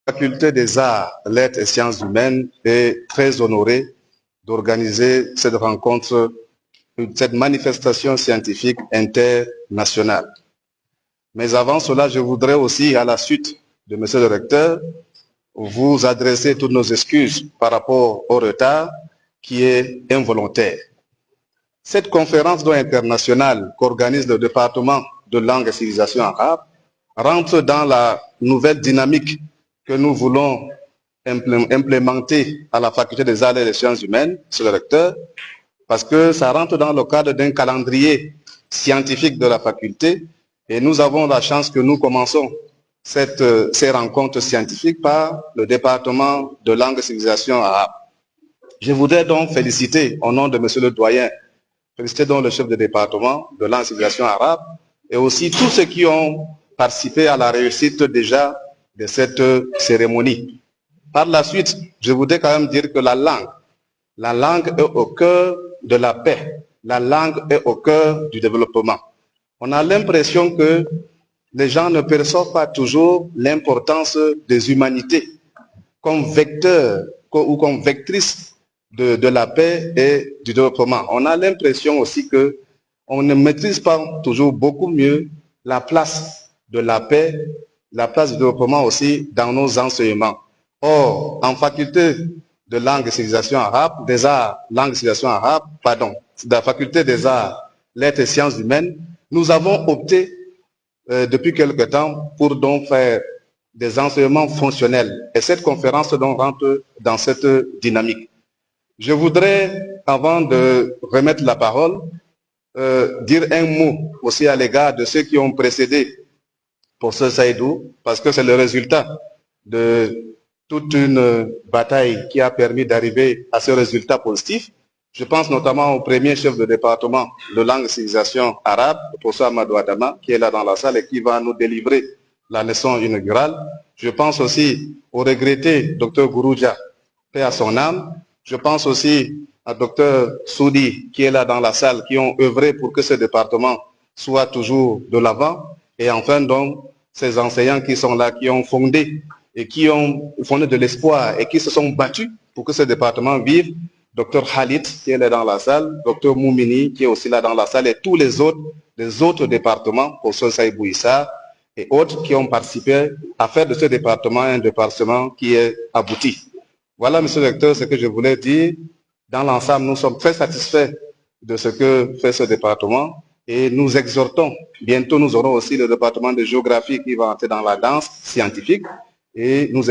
Faculté des arts, lettres et sciences humaines est très honorée d'organiser cette rencontre, cette manifestation scientifique internationale. Mais avant cela, je voudrais aussi, à la suite de Monsieur le Recteur, vous adresser toutes nos excuses par rapport au retard qui est involontaire. Cette conférence internationale qu'organise le département de langue et civilisation arabe rentre dans la nouvelle dynamique que nous voulons implémenter à la faculté des arts et des sciences humaines, monsieur le recteur, parce que ça rentre dans le cadre d'un calendrier scientifique de la faculté et nous avons la chance que nous commençons ces rencontres scientifiques par le département de langue et civilisation arabe. Je voudrais donc féliciter, au nom de monsieur le doyen, féliciter donc le chef de département de langue et civilisation arabe et aussi tous ceux qui ont participé à la réussite déjà de cette cérémonie. Par la suite, je voudrais quand même dire que la langue est au cœur de la paix, la langue est au cœur du développement. On a l'impression que les gens ne perçoivent pas toujours l'importance des humanités comme vecteur ou comme vectrice de la paix et du développement. On a l'impression aussi que on ne maîtrise pas toujours beaucoup mieux la place de la paix, la place du développement aussi dans nos enseignements. Or, en faculté de langue et civilisation arabe, des arts, langue et civilisation arabe, pardon, de la faculté des arts, lettres et sciences humaines, nous avons opté depuis quelque temps pour donc faire des enseignements fonctionnels. Et cette conférence donc rentre dans cette dynamique. Je voudrais, avant de remettre la parole, dire un mot aussi à l'égard de ceux qui ont précédé pour ce Saïdou, parce que c'est le résultat de toute une bataille qui a permis d'arriver à ce résultat positif. Je pense notamment au premier chef de département de langue et civilisation arabe, le professeur Amadou Adama, qui est là dans la salle et qui va nous délivrer la leçon inaugurale. Je pense aussi au regretté Dr Gouroudia, paix à son âme. Je pense aussi à Dr Soudi, qui est là dans la salle, qui ont œuvré pour que ce département soit toujours de l'avant. Et enfin, donc, ces enseignants qui sont là, qui ont fondé et qui ont fondé de l'espoir et qui se sont battus pour que ce département vive. Dr Khalid, qui est là dans la salle, Dr Moumini, qui est aussi là dans la salle, et tous les autres départements, professeur Saïbou Issa et autres qui ont participé à faire de ce département un département qui est abouti. Voilà, monsieur le recteur, ce que je voulais dire. Dans l'ensemble, nous sommes très satisfaits de ce que fait ce département et nous exhortons. Bientôt, nous aurons aussi le département de géographie qui va entrer dans la danse scientifique et nous